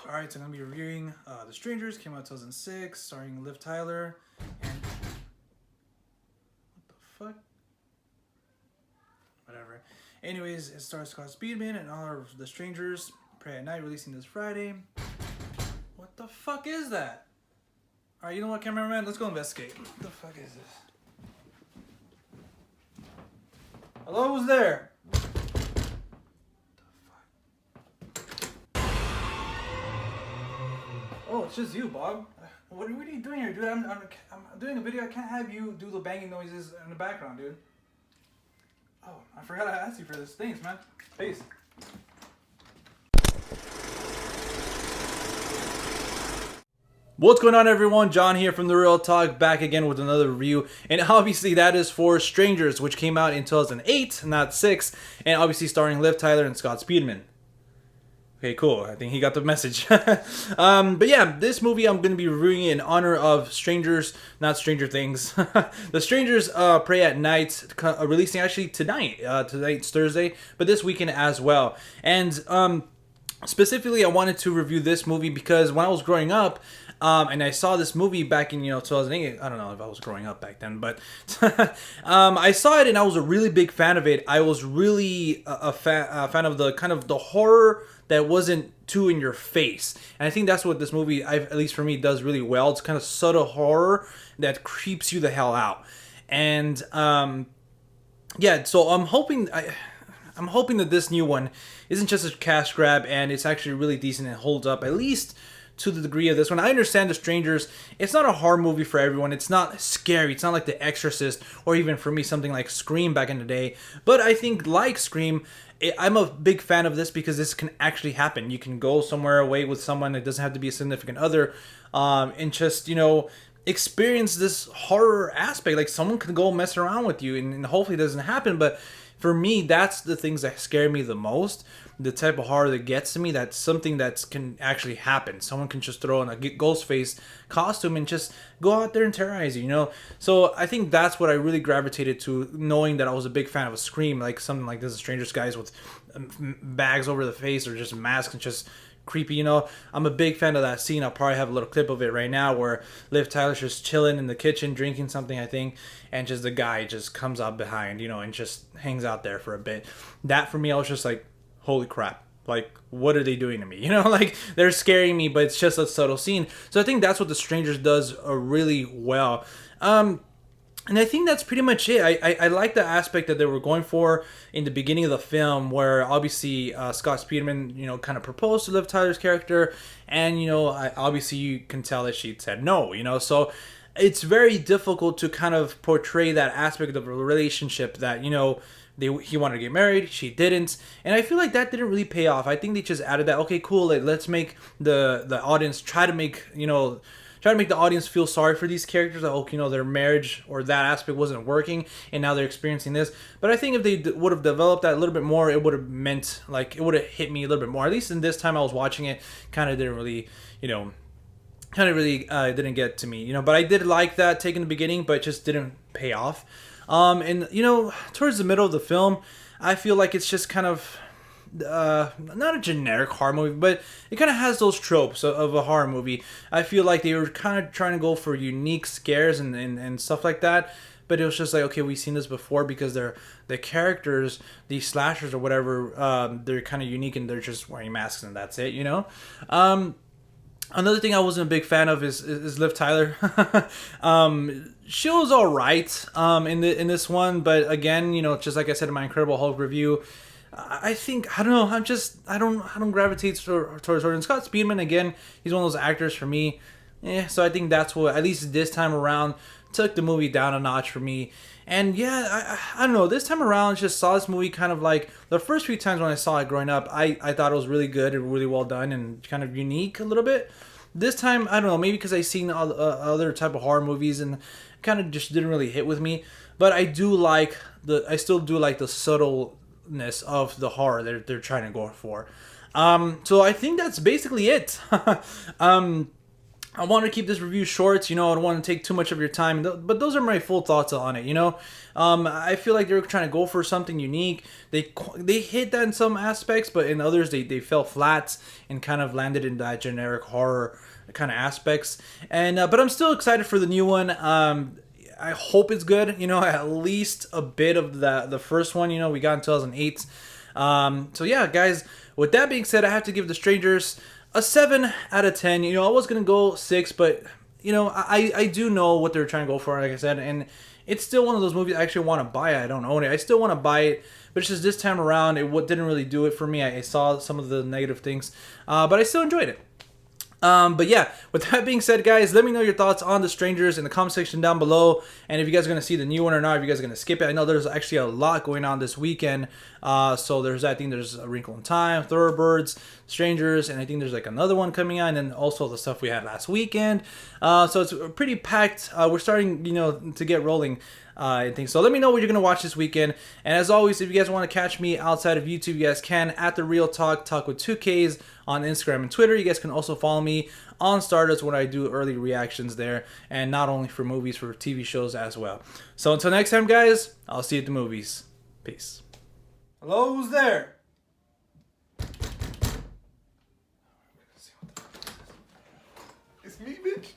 Alright, so I'm going to be reviewing The Strangers, came out 2006, starring Liv Tyler. And. What the fuck? Whatever. Anyways, it stars Scott Speedman and all of The Strangers. Pray at Night, releasing this Friday. What the fuck is that? Alright, you know what, cameraman? Let's go investigate. What the fuck is this? Hello, who's there? Oh, it's just you, Bob. What are you doing here, dude? I'm doing a video. I can't have you do the banging noises in the background, dude. Oh, I forgot I asked you for this. Thanks, man. Peace. What's going on, everyone? John here from The Real Talk, back again with another review. And obviously that is for Strangers, which came out in 2008, not 6. And obviously starring Liv Tyler and Scott Speedman. Okay, cool. I think he got the message. But yeah, this movie I'm going to be reviewing in honor of Strangers, not Stranger Things. The Strangers Pray at Night, releasing actually tonight. Tonight's Thursday, but this weekend as well. And specifically, I wanted to review this movie because when I was growing up, and I saw this movie back in 2008. I don't know if I was growing up back then, but I saw it and I was a really big fan of it. I was really a fan of the kind of the horror that wasn't too in your face, and I think that's what this movie, at least for me, does really well. It's kind of subtle horror that creeps you the hell out, and yeah. So I'm hoping that this new one isn't just a cash grab, and it's actually really decent and holds up at least to the degree of this one. I understand The Strangers, it's not a horror movie for everyone. It's not scary. It's not like The Exorcist, or even for me something like Scream back in the day. But I think like Scream, I'm a big fan of this because this can actually happen. You can go somewhere away with someone. It doesn't have to be a significant other, and just experience this horror aspect. Like someone can go mess around with you, and hopefully it doesn't happen. But for me, that's the things that scare me the most. The type of horror that gets to me, that's something that can actually happen. Someone can just throw on a ghost face costume and just go out there and terrorize you, So I think that's what I really gravitated to, knowing that I was a big fan of a Scream, like something like this, Strangers guys with bags over the face or just masks and just creepy, I'm a big fan of that scene. I'll probably have a little clip of it right now where Liv Tyler's just chilling in the kitchen drinking something, I think, and just the guy just comes out behind, and just hangs out there for a bit. That for me, I was just like, holy crap, like what are they doing to me? Like they're scaring me, but it's just a subtle scene. So I think that's what The Strangers does really well. And I think that's pretty much it. I like the aspect that they were going for in the beginning of the film, where obviously Scott Speedman, kind of proposed to Liv Tyler's character, and obviously you can tell that she said no. So it's very difficult to kind of portray that aspect of a relationship that he wanted to get married, she didn't, and I feel like that didn't really pay off. I think they just added that, okay, cool, let's make the audience try to make the audience feel sorry for these characters. That their marriage or that aspect wasn't working, and now they're experiencing this. But I think if they would have developed that a little bit more, it would have meant, like, it would have hit me a little bit more. At least in this time I was watching it, kind of didn't really, didn't get to me, But I did like that take in the beginning, but it just didn't pay off. And towards the middle of the film, I feel like it's just kind of not a generic horror movie, but it kind of has those tropes of a horror movie. I feel like they were kind of trying to go for unique scares and stuff like that, but it was just like, okay, we've seen this before, because the characters, these slashers or whatever, they're kind of unique and they're just wearing masks and that's it. Another thing I wasn't a big fan of is Liv Tyler. She was all right in this one, but again, just like I said in my Incredible Hulk review, I think, I don't know, I don't gravitate towards her. And Scott Speedman, again, he's one of those actors for me. So I think that's what, at least this time around, took the movie down a notch for me. And yeah, I don't know, this time around, just saw this movie kind of like, the first few times when I saw it growing up, I thought it was really good and really well done and kind of unique a little bit. This time, I don't know, maybe because I seen other type of horror movies and kind of just didn't really hit with me. But I still do like the subtleness of the horror that they're trying to go for. So I think that's basically it. I want to keep this review short, you know, I don't want to take too much of your time, but those are my full thoughts on it, you know. I feel like they're trying to go for something unique. They hit that in some aspects, but in others they fell flat and kind of landed in that generic horror kind of aspects. And but I'm still excited for the new one. I hope it's good, you know, at least a bit of the first one, you know, we got in 2008. So yeah, guys, with that being said, I have to give The Strangers a 7 out of 10. You know, I was gonna go 6, but you know, I do know what they're trying to go for, like I said, and it's still one of those movies I actually want to buy. I don't own it. I still want to buy it, but it's just this time around, didn't really do it for me. I saw some of the negative things, but I still enjoyed it. But yeah, with that being said, guys, let me know your thoughts on The Strangers in the comment section down below. And if you guys are going to see the new one or not, if you guys are going to skip it. I know there's actually a lot going on this weekend. So I think there's A Wrinkle in Time, Thoroughbreds, Strangers, and I think there's like another one coming on, and also the stuff we had last weekend. So it's pretty packed. We're starting, you know, to get rolling. I think so. Let me know what you're gonna watch this weekend. And as always, if you guys want to catch me outside of YouTube, you guys can at The Real Talk, Talk with 2Ks on Instagram and Twitter. You guys can also follow me on Stardust when I do early reactions there, and not only for movies, for TV shows as well. So until next time, guys, I'll see you at the movies. Peace. Hello, who's there? It's me, bitch.